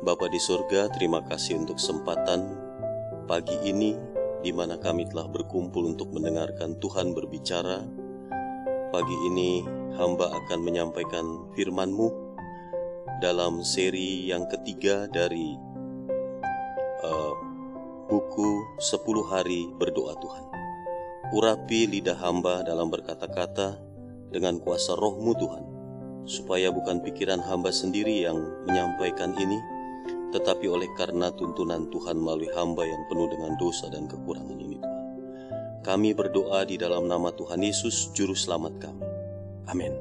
Bapa di surga, terima kasih untuk kesempatan pagi ini di mana kami telah berkumpul untuk mendengarkan Tuhan berbicara. Pagi ini hamba akan menyampaikan firman-Mu dalam seri yang ketiga dari buku 10 hari berdoa Tuhan. Urapi lidah hamba dalam berkata-kata dengan kuasa Roh-Mu Tuhan, supaya bukan pikiran hamba sendiri yang menyampaikan ini, tetapi oleh karena tuntunan Tuhan melalui hamba yang penuh dengan dosa dan kekurangan ini Tuhan. Kami berdoa di dalam nama Tuhan Yesus, Juru Selamat kami. Amin.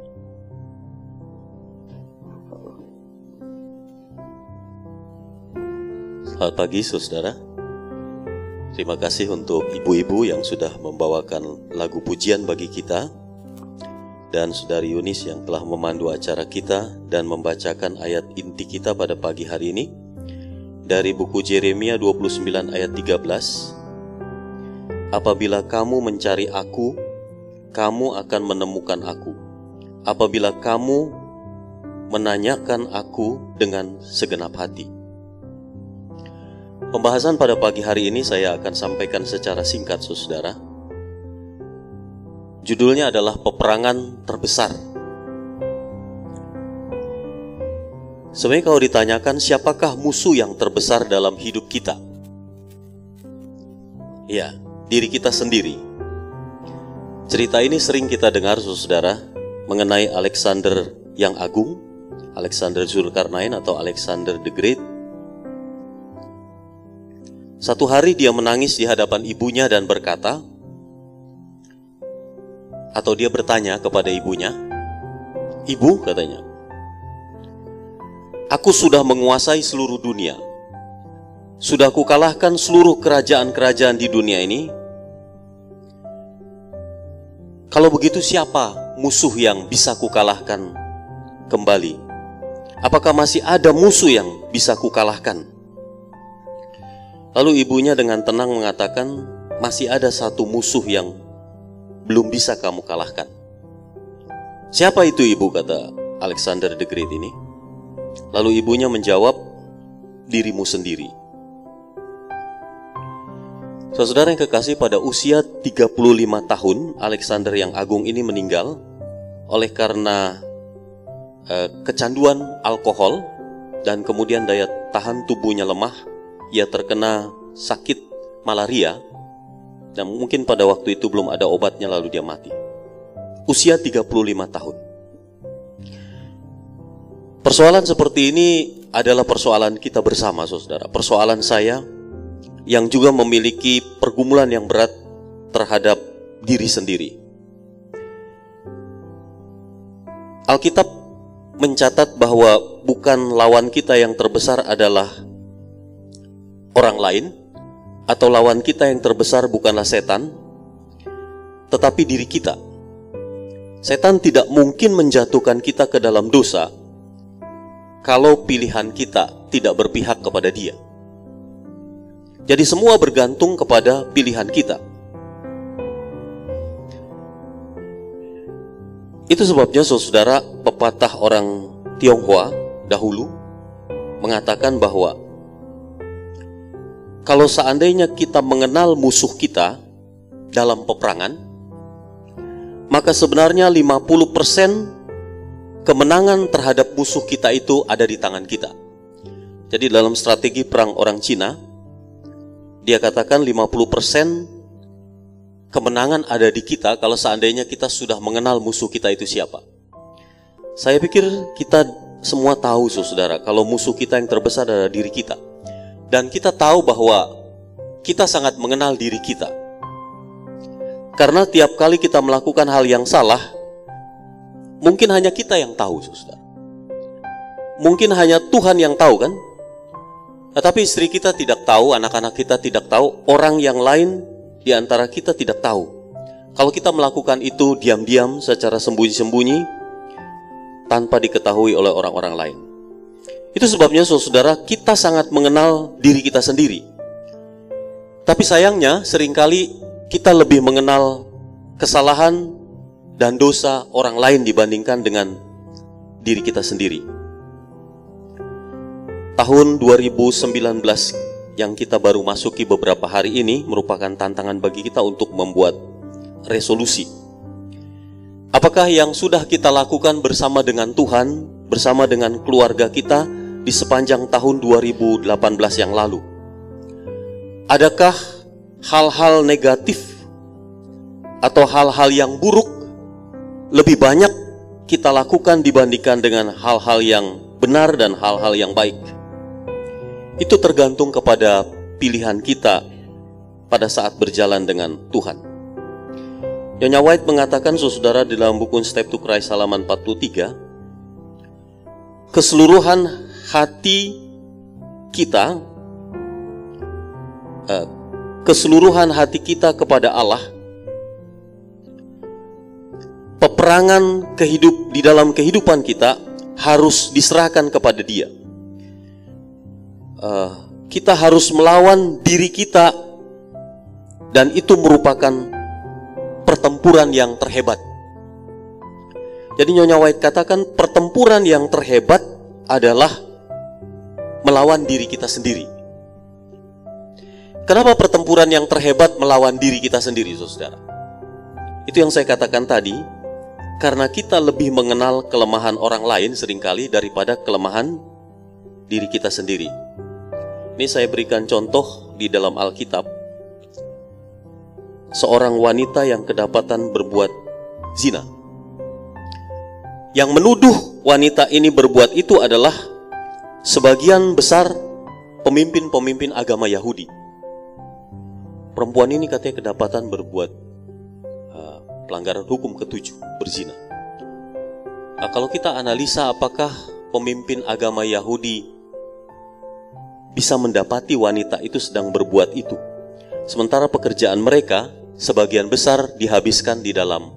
Selamat pagi saudara. Terima kasih untuk ibu-ibu yang sudah membawakan lagu pujian bagi kita, dan saudari Yunis yang telah memandu acara kita dan membacakan ayat inti kita pada pagi hari ini dari buku Yeremia 29 ayat 13. Apabila kamu mencari aku, kamu akan menemukan aku. Apabila kamu menanyakan aku dengan segenap hati. Pembahasan pada pagi hari ini saya akan sampaikan secara singkat, saudara. Judulnya adalah peperangan terbesar. Sebenarnya kalau ditanyakan siapakah musuh yang terbesar dalam hidup kita? Ya, diri kita sendiri. Cerita ini sering kita dengar, saudara, mengenai Alexander yang Agung, Alexander Zulkarnain atau Alexander the Great. Satu hari dia menangis di hadapan ibunya dan berkata, atau dia bertanya kepada ibunya, "Ibu," katanya, "aku sudah menguasai seluruh dunia. Sudah kukalahkan seluruh kerajaan-kerajaan di dunia ini. Kalau begitu siapa musuh yang bisa kukalahkan kembali? Apakah masih ada musuh yang bisa kukalahkan?" Lalu ibunya dengan tenang mengatakan, "Masih ada satu musuh yang belum bisa kamu kalahkan." "Siapa itu, Ibu?" kata Alexander the Great ini. Lalu ibunya menjawab, "Dirimu sendiri." Saudara yang kekasih, pada usia 35 tahun Alexander yang Agung ini meninggal oleh karena kecanduan alkohol, dan kemudian daya tahan tubuhnya lemah. Ia terkena sakit malaria, dan mungkin pada waktu itu belum ada obatnya, lalu dia mati. Usia 35 tahun. Persoalan seperti ini adalah persoalan kita bersama, saudara. Persoalan saya yang juga memiliki pergumulan yang berat terhadap diri sendiri. Alkitab mencatat bahwa bukan lawan kita yang terbesar adalah orang lain, atau lawan kita yang terbesar bukanlah setan, tetapi diri kita. Setan tidak mungkin menjatuhkan kita ke dalam dosa kalau pilihan kita tidak berpihak kepada dia. Jadi semua bergantung kepada pilihan kita. Itu sebabnya, saudara, pepatah orang Tionghoa dahulu mengatakan bahwa kalau seandainya kita mengenal musuh kita dalam peperangan, maka sebenarnya 50% kemenangan terhadap musuh kita itu ada di tangan kita. Jadi dalam strategi perang orang Cina, dia katakan 50% kemenangan ada di kita kalau seandainya kita sudah mengenal musuh kita itu siapa. Saya pikir kita semua tahu, saudara, kalau musuh kita yang terbesar adalah diri kita. Dan kita tahu bahwa kita sangat mengenal diri kita. Karena tiap kali kita melakukan hal yang salah, mungkin hanya kita yang tahu, saudara. Mungkin hanya Tuhan yang tahu, kan? Tetapi istri kita tidak tahu, anak-anak kita tidak tahu, orang yang lain di antara kita tidak tahu. Kalau kita melakukan itu diam-diam secara sembunyi-sembunyi, tanpa diketahui oleh orang-orang lain. Itu sebabnya, saudara, kita sangat mengenal diri kita sendiri. Tapi sayangnya, seringkali kita lebih mengenal kesalahan dan dosa orang lain dibandingkan dengan diri kita sendiri. Tahun 2019 yang kita baru masuki beberapa hari ini merupakan tantangan bagi kita untuk membuat resolusi. Apakah yang sudah kita lakukan bersama dengan Tuhan, bersama dengan keluarga kita di sepanjang tahun 2018 yang lalu? Adakah hal-hal negatif atau hal-hal yang buruk lebih banyak kita lakukan dibandingkan dengan hal-hal yang benar dan hal-hal yang baik? Itu tergantung kepada pilihan kita pada saat berjalan dengan Tuhan. Nyonya White mengatakan, saudara, di dalam buku Step to Christ halaman 43, keseluruhan hati kita, kepada Allah, peperangan di dalam kehidupan kita harus diserahkan kepada Dia. Kita harus melawan diri kita, dan itu merupakan pertempuran yang terhebat. Jadi Nyonya White katakan pertempuran yang terhebat adalah melawan diri kita sendiri. Kenapa pertempuran yang terhebat melawan diri kita sendiri, saudara? Itu yang saya katakan tadi, karena kita lebih mengenal kelemahan orang lain seringkali daripada kelemahan diri kita sendiri. Ini saya berikan contoh di dalam Alkitab. Seorang wanita yang kedapatan berbuat zina. Yang menuduh wanita ini berbuat itu adalah sebagian besar pemimpin-pemimpin agama Yahudi. Perempuan ini katanya kedapatan berbuat pelanggaran hukum ke-7, berzina. Nah, kalau kita analisa apakah pemimpin agama Yahudi bisa mendapati wanita itu sedang berbuat itu, sementara pekerjaan mereka sebagian besar dihabiskan di dalam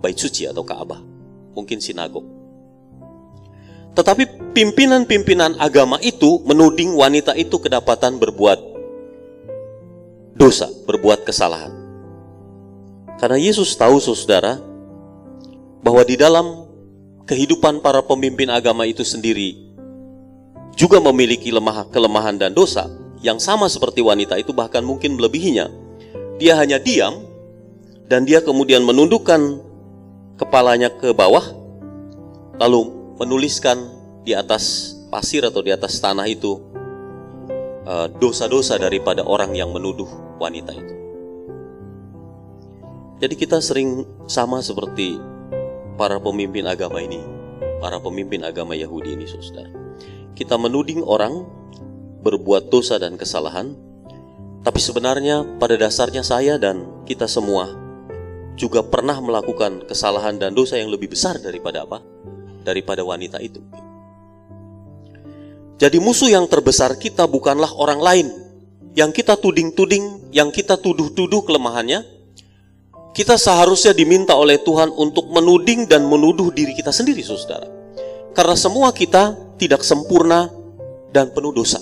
bait suci atau Ka'bah, mungkin sinagog. Tetapi pimpinan-pimpinan agama itu menuding wanita itu kedapatan berbuat dosa, berbuat kesalahan. Karena Yesus tahu, saudara, bahwa di dalam kehidupan para pemimpin agama itu sendiri juga memiliki kelemahan dan dosa yang sama seperti wanita itu, bahkan mungkin melebihinya. Dia hanya diam, dan dia kemudian menundukkan kepalanya ke bawah, lalu menuliskan di atas pasir atau di atas tanah itu dosa-dosa daripada orang yang menuduh wanita itu. Jadi kita sering sama seperti para pemimpin agama ini, para pemimpin agama Yahudi ini, saudara. Kita menuding orang berbuat dosa dan kesalahan, tapi sebenarnya pada dasarnya saya dan kita semua juga pernah melakukan kesalahan dan dosa yang lebih besar daripada apa? Daripada wanita itu. Jadi musuh yang terbesar kita bukanlah orang lain yang kita tuding-tuding, yang kita tuduh-tuduh kelemahannya. Kita seharusnya diminta oleh Tuhan untuk menuding dan menuduh diri kita sendiri, saudara. Karena semua kita tidak sempurna dan penuh dosa.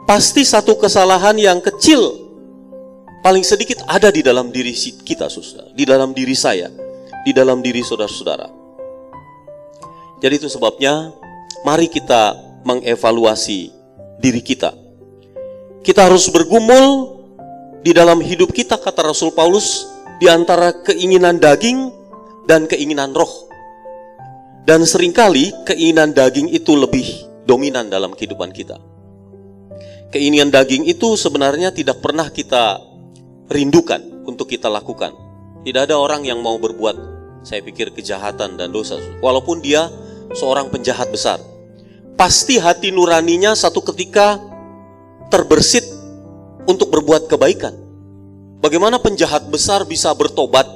Pasti satu kesalahan yang kecil, paling sedikit ada di dalam diri kita, saudara. Di dalam diri saya, di dalam diri saudara-saudara. Jadi itu sebabnya, mari kita mengevaluasi diri kita. Kita harus bergumul di dalam hidup kita, kata Rasul Paulus, di antara keinginan daging dan keinginan roh. Dan seringkali keinginan daging itu lebih dominan dalam kehidupan kita. Keinginan daging itu sebenarnya tidak pernah kita rindukan untuk kita lakukan. Tidak ada orang yang mau berbuat, saya pikir, kejahatan dan dosa, walaupun dia seorang penjahat besar. Pasti hati nuraninya satu ketika terbersit untuk berbuat kebaikan. Bagaimana penjahat besar bisa bertobat?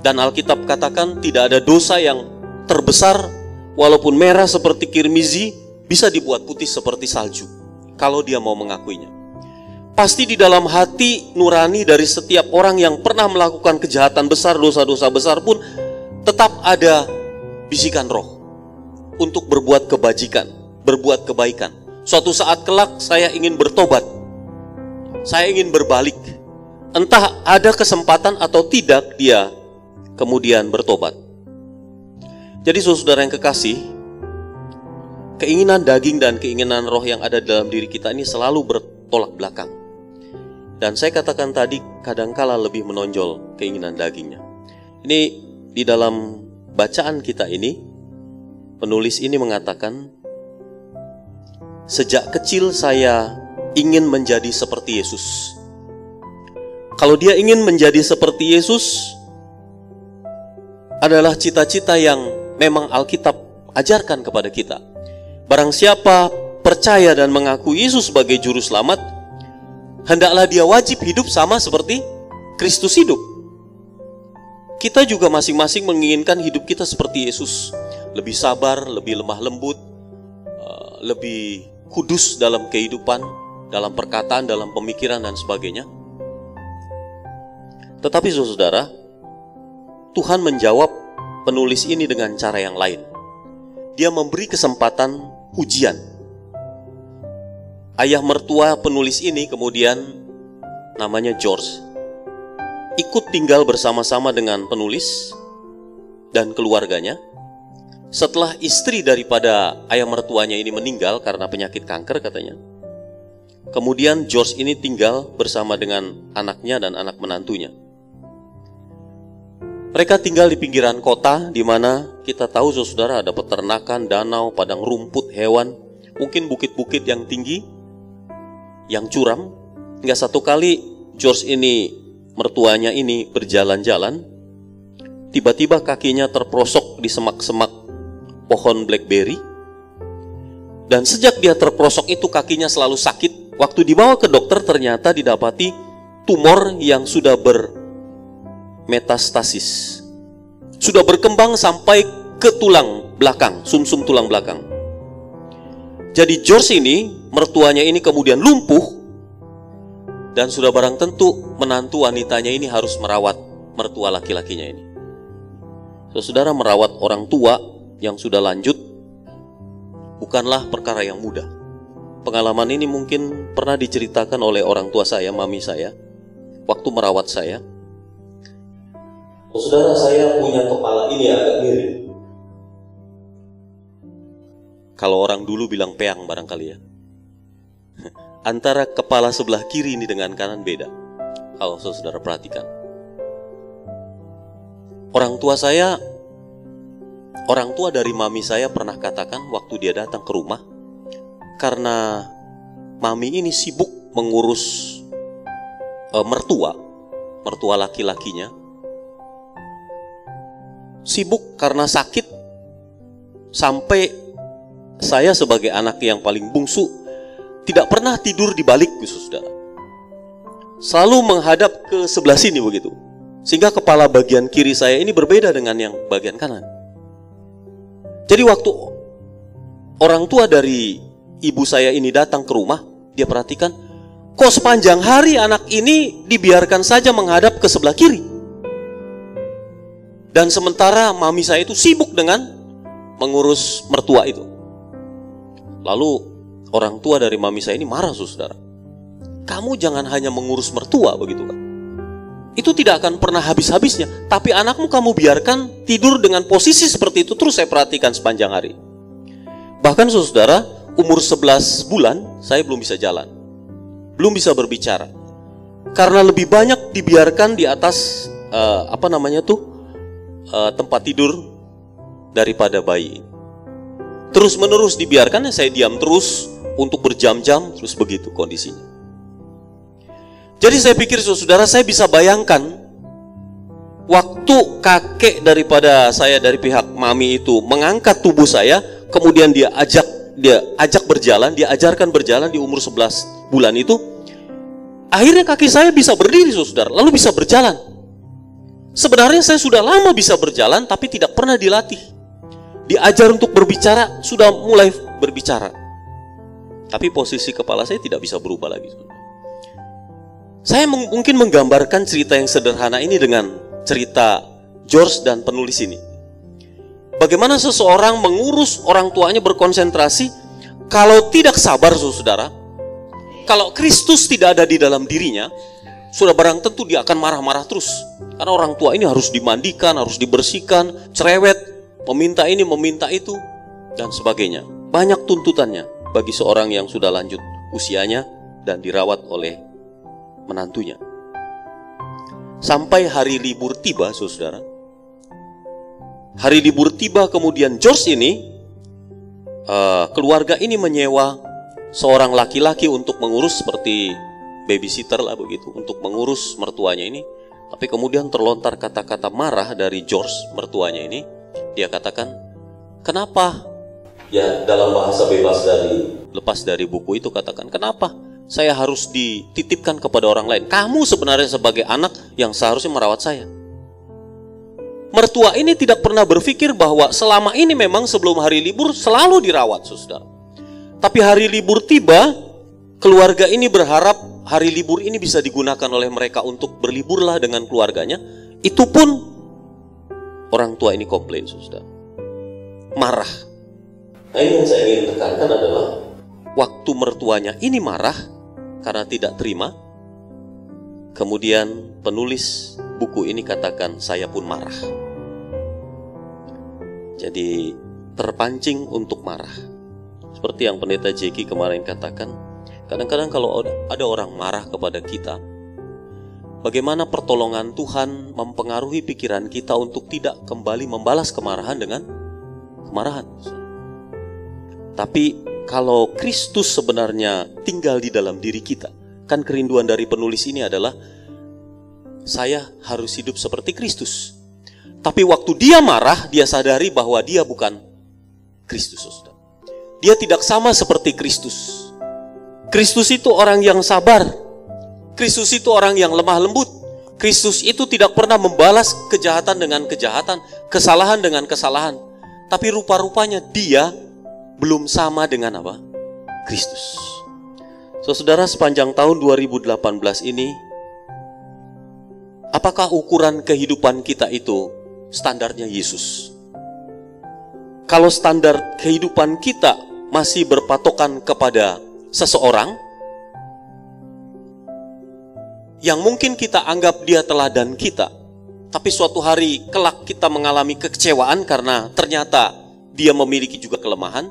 Dan Alkitab katakan tidak ada dosa yang terbesar, walaupun merah seperti kirmizi, bisa dibuat putih seperti salju, kalau dia mau mengakuinya. Pasti di dalam hati nurani dari setiap orang yang pernah melakukan kejahatan besar, dosa-dosa besar pun, tetap ada bisikan roh untuk berbuat kebajikan, berbuat kebaikan. Suatu saat kelak saya ingin bertobat, saya ingin berbalik. Entah ada kesempatan atau tidak, dia kemudian bertobat. Jadi saudara yang kekasih, keinginan daging dan keinginan roh yang ada dalam diri kita ini selalu bertolak belakang. Dan saya katakan tadi, kadangkala lebih menonjol keinginan dagingnya. Ini di dalam bacaan kita ini, penulis ini mengatakan, sejak kecil saya ingin menjadi seperti Yesus. Kalau dia ingin menjadi seperti Yesus, adalah cita-cita yang memang Alkitab ajarkan kepada kita. Barang siapa percaya dan mengaku Yesus sebagai juru selamat, hendaklah dia wajib hidup sama seperti Kristus hidup. Kita juga masing-masing menginginkan hidup kita seperti Yesus, lebih sabar, lebih lemah lembut, lebih kudus dalam kehidupan, dalam perkataan, dalam pemikiran dan sebagainya. Tetapi saudara, Tuhan menjawab penulis ini dengan cara yang lain. Dia memberi kesempatan ujian. Ayah mertua penulis ini kemudian namanya George, ikut tinggal bersama-sama dengan penulis dan keluarganya. Setelah istri daripada ayah mertuanya ini meninggal karena penyakit kanker katanya, kemudian George ini tinggal bersama dengan anaknya dan anak menantunya. Mereka tinggal di pinggiran kota, di mana kita tahu saudara ada peternakan, danau, padang rumput, hewan, mungkin bukit-bukit yang tinggi, yang curam. Hingga satu kali George ini, mertuanya ini berjalan-jalan, tiba-tiba kakinya terprosok di semak-semak pohon blackberry. Dan sejak dia terprosok itu kakinya selalu sakit. Waktu dibawa ke dokter ternyata didapati tumor yang sudah metastasis, sudah berkembang sampai ke tulang belakang, sumsum tulang belakang. Jadi George ini, mertuanya ini kemudian lumpuh, dan sudah barang tentu menantu wanitanya ini harus merawat mertua laki-lakinya ini. Saudara, merawat orang tua yang sudah lanjut bukanlah perkara yang mudah. Pengalaman ini mungkin pernah diceritakan oleh orang tua saya, mami saya, waktu merawat saya. Saudara, saya punya kepala ini agak miring. Kalau orang dulu bilang peang barangkali ya. Antara kepala sebelah kiri ini dengan kanan beda. Kalau saudara perhatikan. Orang tua dari mami saya pernah katakan waktu dia datang ke rumah, karena mami ini sibuk mengurus mertua laki-lakinya, sibuk karena sakit, sampai saya sebagai anak yang paling bungsu tidak pernah tidur di balik, saudara. Selalu menghadap ke sebelah sini begitu, sehingga kepala bagian kiri saya ini berbeda dengan yang bagian kanan. Jadi waktu orang tua dari ibu saya ini datang ke rumah, dia perhatikan, kok sepanjang hari anak ini dibiarkan saja menghadap ke sebelah kiri. Dan sementara mami saya itu sibuk dengan mengurus mertua itu. Lalu orang tua dari mami saya ini marah, saudara. Kamu jangan hanya mengurus mertua begitu kan. Itu tidak akan pernah habis-habisnya. Tapi anakmu kamu biarkan tidur dengan posisi seperti itu terus, saya perhatikan sepanjang hari. Bahkan saudara, umur 11 bulan saya belum bisa jalan, belum bisa berbicara, karena lebih banyak dibiarkan di atas tempat tidur daripada bayi. Terus menerus dibiarkan, saya diam terus untuk berjam-jam, terus begitu kondisinya. Jadi saya pikir saudara, saya bisa bayangkan waktu kakek daripada saya dari pihak mami itu mengangkat tubuh saya, kemudian dia ajak berjalan, dia ajarkan berjalan di umur 11 bulan itu. Akhirnya kaki saya bisa berdiri, saudara, lalu bisa berjalan. Sebenarnya saya sudah lama bisa berjalan, tapi tidak pernah dilatih. Diajar untuk berbicara, sudah mulai berbicara. Tapi posisi kepala saya tidak bisa berubah lagi. Saya mungkin menggambarkan cerita yang sederhana ini dengan cerita George dan penulis ini. Bagaimana seseorang mengurus orang tuanya, berkonsentrasi, kalau tidak sabar, saudara, kalau Kristus tidak ada di dalam dirinya, sudah barang tentu dia akan marah-marah terus. Karena orang tua ini harus dimandikan, harus dibersihkan, cerewet, meminta ini, meminta itu, dan sebagainya. banyak tuntutannya bagi seorang yang sudah lanjut usianya dan dirawat oleh menantunya. Sampai hari libur tiba, saudara. Hari libur tiba, kemudian George ini, keluarga ini menyewa seorang laki-laki untuk mengurus, seperti babysitter lah begitu, untuk mengurus mertuanya ini. Tapi kemudian terlontar kata-kata marah dari George, mertuanya ini. Dia katakan, kenapa? Ya, dalam bahasa lepas dari buku itu katakan, kenapa saya harus dititipkan kepada orang lain? Kamu sebenarnya sebagai anak yang seharusnya merawat saya. Mertua ini tidak pernah berpikir bahwa selama ini memang sebelum hari libur selalu dirawat, saudara. Tapi hari libur tiba, keluarga ini berharap hari libur ini bisa digunakan oleh mereka untuk berliburlah dengan keluarganya. Itu pun orang tua ini komplain, saudara. Marah. Nah, ini yang saya ingin tekankan adalah waktu mertuanya ini marah karena tidak terima, kemudian penulis buku ini katakan, saya pun marah. Jadi terpancing untuk marah. Seperti yang pendeta Jeki kemarin katakan, kadang-kadang kalau ada orang marah kepada kita, bagaimana pertolongan Tuhan mempengaruhi pikiran kita untuk tidak kembali membalas kemarahan dengan kemarahan. Tapi kalau Kristus sebenarnya tinggal di dalam diri kita, kan kerinduan dari penulis ini adalah saya harus hidup seperti Kristus. Tapi waktu dia marah, dia sadari bahwa dia bukan Kristus, saudara. Dia tidak sama seperti Kristus. Kristus itu orang yang sabar. Kristus itu orang yang lemah lembut. Kristus itu tidak pernah membalas kejahatan dengan kejahatan, kesalahan dengan kesalahan. Tapi rupa-rupanya dia belum sama dengan apa? Kristus. Saudara, sepanjang tahun 2018 ini, apakah ukuran kehidupan kita itu standarnya Yesus? Kalau standar kehidupan kita masih berpatokan kepada seseorang yang mungkin kita anggap dia teladan kita, tapi suatu hari kelak kita mengalami kekecewaan karena ternyata dia memiliki juga kelemahan,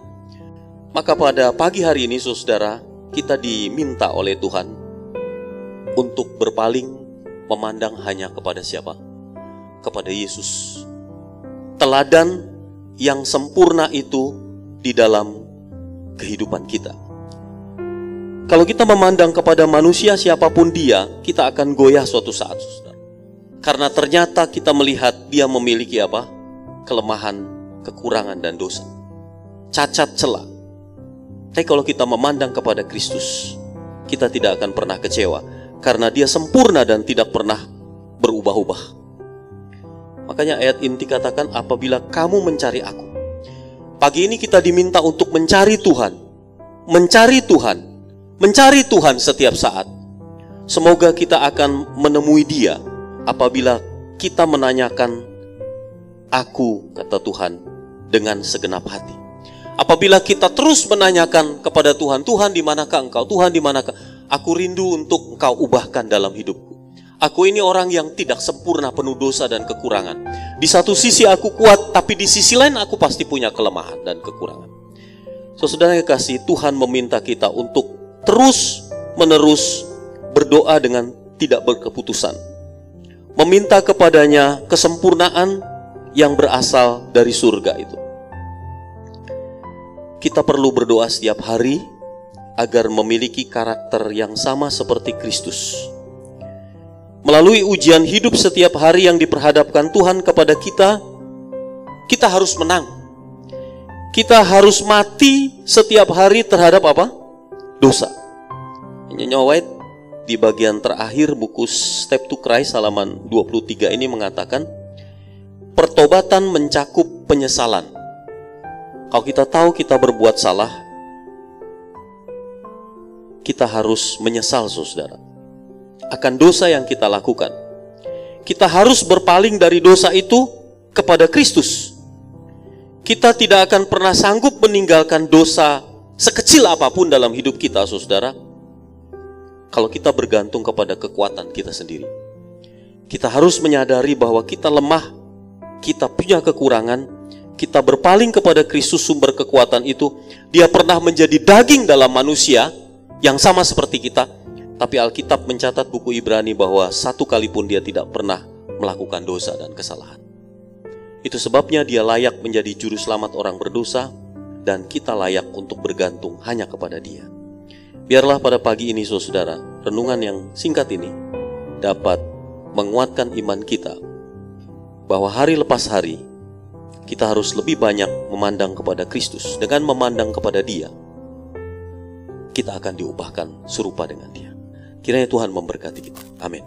maka pada pagi hari ini, saudara, kita diminta oleh Tuhan untuk berpaling memandang hanya kepada siapa? Kepada Yesus. Teladan yang sempurna itu di dalam kehidupan kita. Kalau kita memandang kepada manusia siapapun dia, kita akan goyah suatu saat, saudara. Karena ternyata kita melihat dia memiliki apa? Kelemahan, kekurangan dan dosa. Cacat celah. Tapi kalau kita memandang kepada Kristus, kita tidak akan pernah kecewa, karena dia sempurna dan tidak pernah berubah-ubah. Makanya ayat inti katakan, apabila kamu mencari aku. Pagi ini kita diminta untuk mencari Tuhan. Mencari Tuhan. Mencari Tuhan setiap saat. Semoga kita akan menemui dia apabila kita menanyakan, aku, kata Tuhan, dengan segenap hati. Apabila kita terus menanyakan kepada Tuhan, Tuhan di manakah engkau? Tuhan di manakah? Aku rindu untuk engkau ubahkan dalam hidupku. Aku ini orang yang tidak sempurna, penuh dosa dan kekurangan. Di satu sisi aku kuat, tapi di sisi lain aku pasti punya kelemahan dan kekurangan. Saudara yang kasih, Tuhan meminta kita untuk terus menerus berdoa dengan tidak berkeputusan. Meminta kepadanya kesempurnaan yang berasal dari surga itu. Kita perlu berdoa setiap hari agar memiliki karakter yang sama seperti Kristus. Melalui ujian hidup setiap hari yang diperhadapkan Tuhan kepada kita, kita harus menang. Kita harus mati setiap hari terhadap apa? Dosa. Nyonya White di bagian terakhir buku Step to Christ halaman 23 ini mengatakan, pertobatan mencakup penyesalan. Kalau kita tahu kita berbuat salah, kita harus menyesal, saudara, akan dosa yang kita lakukan. Kita harus berpaling dari dosa itu kepada Kristus. Kita tidak akan pernah sanggup meninggalkan dosa sekecil apapun dalam hidup kita, saudara, kalau kita bergantung kepada kekuatan kita sendiri. Kita harus menyadari bahwa kita lemah, kita punya kekurangan, kita berpaling kepada Kristus sumber kekuatan itu, dia pernah menjadi daging dalam manusia yang sama seperti kita. Tapi Alkitab mencatat buku Ibrani bahwa satu kali pun dia tidak pernah melakukan dosa dan kesalahan. Itu sebabnya dia layak menjadi juru selamat orang berdosa, dan kita layak untuk bergantung hanya kepada dia. Biarlah pada pagi ini saudara, renungan yang singkat ini dapat menguatkan iman kita, bahwa hari lepas hari kita harus lebih banyak memandang kepada Kristus. Dengan memandang kepada dia, kita akan diubahkan serupa dengan dia. Kiranya Tuhan memberkati kita. Amin.